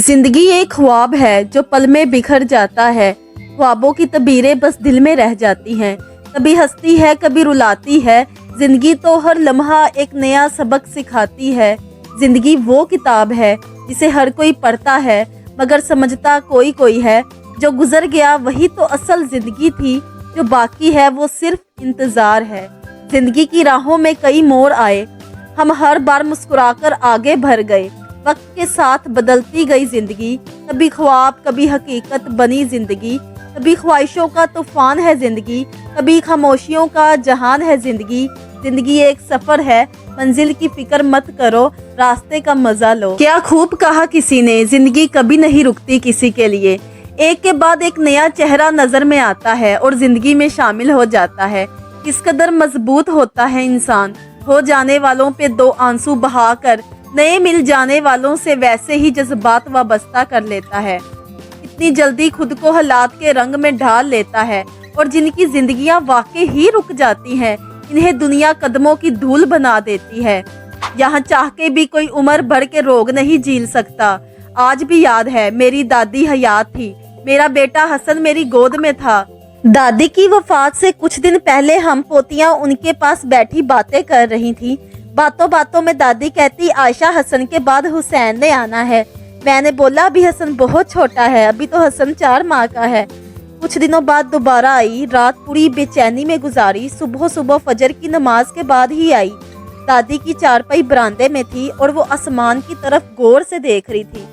जिंदगी एक ख्वाब है जो पल में बिखर जाता है। ख्वाबों की तबीरें बस दिल में रह जाती हैं। कभी हंसती है कभी रुलाती है। जिंदगी तो हर लम्हा एक नया सबक सिखाती है। जिंदगी वो किताब है जिसे हर कोई पढ़ता है मगर समझता कोई कोई है। जो गुजर गया वही तो असल जिंदगी थी, जो बाकी है वो सिर्फ इंतजार है। जिंदगी की राहों में कई मोड़ आए, हम हर बार मुस्कुराकर आगे बढ़ गए। वक्त के साथ बदलती गई जिंदगी, कभी ख्वाब कभी हकीकत बनी जिंदगी। कभी ख्वाहिशों का तूफान है जिंदगी, कभी खामोशियों का जहान है जिंदगी। जिंदगी एक सफर है, मंजिल की फिक्र मत करो, रास्ते का मजा लो। क्या खूब कहा किसी ने, जिंदगी कभी नहीं रुकती किसी के लिए। एक के बाद एक नया चेहरा नजर में आता है और जिंदगी में शामिल हो जाता है। किस कदर मजबूत होता है इंसान, हो जाने वालों पे दो आंसू बहाकर नए मिल जाने वालों से वैसे ही जज्बात वाबस्ता कर लेता है। इतनी जल्दी खुद को हालात के रंग में ढाल लेता है और जिनकी जिंदगियां वाकई ही रुक जाती हैं, इन्हें दुनिया कदमों की धूल बना देती है। यहाँ चाह के भी कोई उम्र भर के रोग नहीं झील सकता। आज भी याद है मेरी दादी हयात थी, मेरा बेटा हसन मेरी गोद में था। दादी की वफात से कुछ दिन पहले हम पोतियां उनके पास बैठी बातें कर रही थी। बातों बातों में दादी कहती, आयशा हसन के बाद हुसैन ने आना है। मैंने बोला अभी हसन बहुत छोटा है, अभी तो हसन 4 माह का है। कुछ दिनों बाद दोबारा आई, रात पूरी बेचैनी में गुजारी। सुबह सुबह फजर की नमाज के बाद ही आई। दादी की चारपाई बरामदे में थी और वो आसमान की तरफ गौर से देख रही थी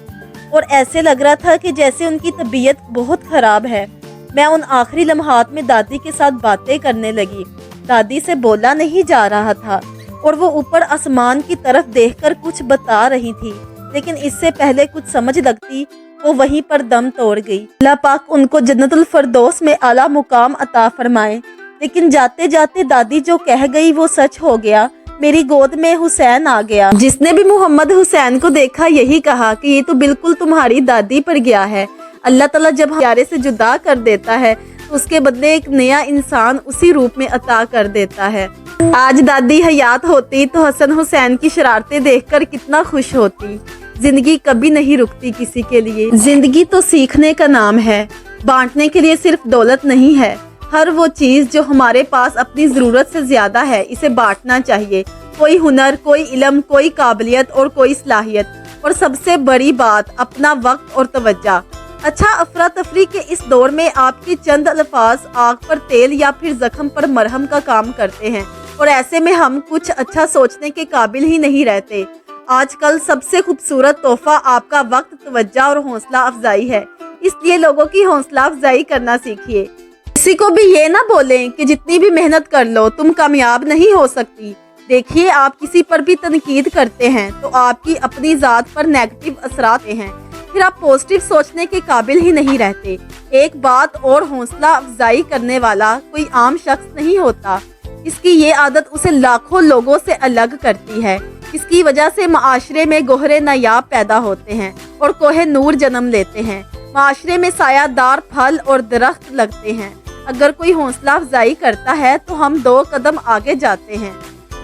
और ऐसे लग रहा था कि जैसे उनकी तबीयत बहुत खराब है। मैं उन आखिरी लम्हात में दादी के साथ बातें करने लगी। दादी से बोला नहीं जा रहा था और वो ऊपर आसमान की तरफ देखकर कुछ बता रही थी, लेकिन इससे पहले कुछ समझ लगती वो वहीं पर दम तोड़ गई। अल्लाह पाक उनको जन्नतुल फरदौस में आला मुकाम अता फरमाए। लेकिन जाते जाते दादी जो कह गई वो सच हो गया। मेरी गोद में हुसैन आ गया। जिसने भी मोहम्मद हुसैन को देखा यही कहा कि ये तो बिल्कुल तुम्हारी दादी पर गया है। अल्लाह ताला जब प्यारे से जुदा कर देता है तो उसके बदले एक नया इंसान उसी रूप में अता कर देता है। आज दादी हयात होती तो हसन हुसैन की शरारतें देखकर कितना खुश होती। जिंदगी कभी नहीं रुकती किसी के लिए। जिंदगी तो सीखने का नाम है, बांटने के लिए सिर्फ दौलत नहीं है। हर वो चीज जो हमारे पास अपनी जरूरत से ज्यादा है, इसे बांटना चाहिए। कोई हुनर, कोई इल्म, कोई काबिलियत और कोई सलाहियत, और सबसे बड़ी बात अपना वक्त और तवज्जो। अच्छा, अफरा तफरी के इस दौर में आपके चंद अल्फाज आग पर तेल या फिर जख्म पर मरहम का काम करते हैं और ऐसे में हम कुछ अच्छा सोचने के काबिल ही नहीं रहते। आजकल सबसे खूबसूरत तोहफा आपका वक्त, तवज्जो और हौसला अफजाई है, इसलिए लोगों की हौसला अफजाई करना सीखिए। किसी को भी ये ना बोलें कि जितनी भी मेहनत कर लो तुम कामयाब नहीं हो सकती। देखिए, आप किसी पर भी तनकीद करते हैं तो आपकी अपनी ज़ात पर नेगेटिव असरात हैं, फिर आप पॉजिटिव सोचने के काबिल ही नहीं रहते। एक बात और, हौसला अफजाई करने वाला कोई आम शख्स नहीं होता। इसकी ये आदत उसे लाखों लोगों से अलग करती है। इसकी वजह से माशरे में गोहरे नायाब पैदा होते हैं और कोहे नूर जन्म लेते हैं। माशरे में सायादार फल और दरख्त लगते हैं। अगर कोई हौसला अफजाई करता है तो हम 2 कदम आगे जाते हैं।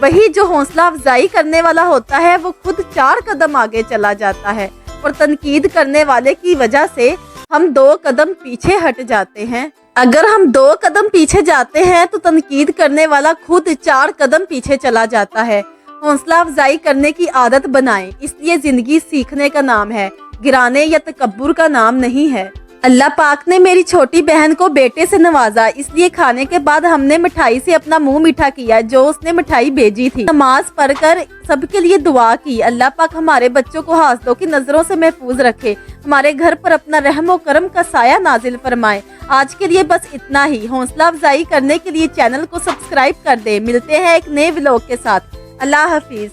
वही जो हौसला अफजाई करने वाला होता है वो खुद 4 कदम आगे चला जाता है और तनकीद करने वाले की वजह से हम 2 कदम पीछे हट जाते हैं। अगर हम 2 कदम पीछे जाते हैं तो तनकीद करने वाला खुद 4 कदम पीछे चला जाता है। हौसला अफजाई करने की आदत बनाएं, इसलिए जिंदगी सीखने का नाम है, गिराने या तकब्बुर का नाम नहीं है। अल्लाह पाक ने मेरी छोटी बहन को बेटे से नवाजा, इसलिए खाने के बाद हमने मिठाई से अपना मुंह मीठा किया जो उसने मिठाई भेजी थी। नमाज पढ़कर सबके लिए दुआ की। अल्लाह पाक हमारे बच्चों को हासदों की नजरों से महफूज रखे, हमारे घर पर अपना रहम और करम का साया नाजिल फरमाए। आज के लिए बस इतना ही। हौसला अफजाई करने के लिए चैनल को सब्सक्राइब कर दे। मिलते हैं एक नए व्लॉग के साथ। अल्लाह हाफिज।